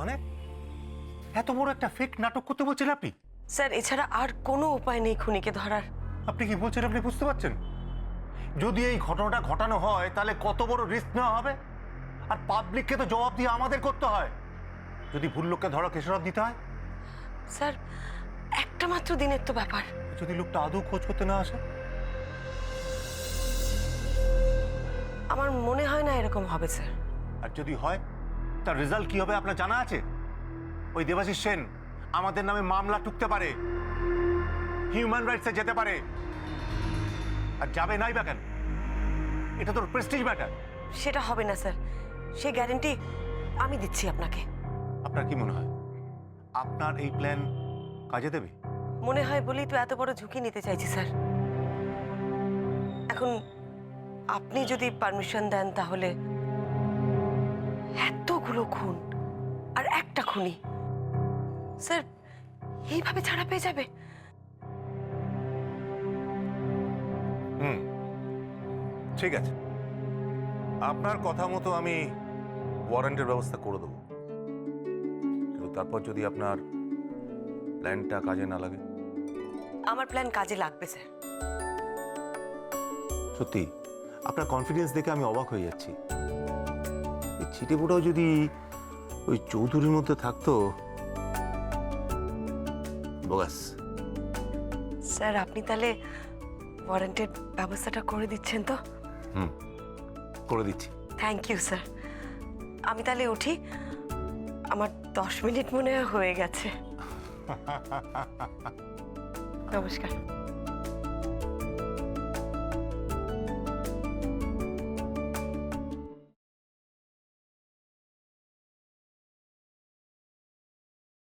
মানে এত বড় একটা ফেক নাটক করতে বলছেন আপনি? স্যার, এছাড়া আর কোনো উপায় নেই খুনিকে ধরার। আপনি কি বলছেন আপনি বুঝতে পারছেন? যদি এই ঘটনাটা ঘটানো হয় তাহলে কত বড় রিস্ক নেওয়া হবে, আর পাবলিককে তো জবাব দিয়ে আমাদের করতে হয়। যদি ভুল লোককে ধরা খেসারত দিতে হয়। স্যার, একটা মাত্র দিনের তো ব্যাপার। যদি লোকটা আদৌ খোঁজ করতে না আসে? আমার মনে হয় না এরকম হবে স্যার। আর যদি হয় তার রেজাল্ট কি হবে আপনার জানা আছে? ওই দেবাশিস সেন আমাদের নামে মামলা টুকতে পারে, হিউম্যান রাইটসে যেতে পারে। আর যাবে নাই বা কেন? এটা তোর প্রেস্টিজ ম্যাটার। সেটা হবে না স্যার, সে গ্যারেন্টি আমি দিচ্ছি আপনাকে। আপনার কি মনে হয় আপনার এই প্ল্যান কাজে দেবে? মনে হয় বলেই তো এত বড় ঝুঁকি নিতে চাইছি স্যার। এখন আপনি যদি পারমিশন দেন তাহলে এতগুলো খুন আর একটা খুনি স্যার এইভাবে ছাড়া পেয়ে যাবে? ঠিক আছে, আপনার কথা মতো আমি ওয়ারেন্টের ব্যবস্থা করে দেবো, কিন্তু তারপর যদি আপনার প্ল্যানটা কাজে না লাগে। আমার প্ল্যান কাজে লাগবে স্যার। সত্যি আপনার কনফিডেন্স দেখে আমি অবাক হয়ে যাচ্ছি। এই ছিটেফোঁটাও যদি ওই চৌধুরীর মধ্যে থাকতো। বোগাস। স্যার, আপনি তাহলে ওয়ারেন্টের ব্যবস্থাটা করে দিচ্ছেন তো? করে দিচ্ছি। Thank you sir. আমি তাহলে উঠি, আমার 10 মিনিট মনে হয় হয়ে গেছে। নমস্কার।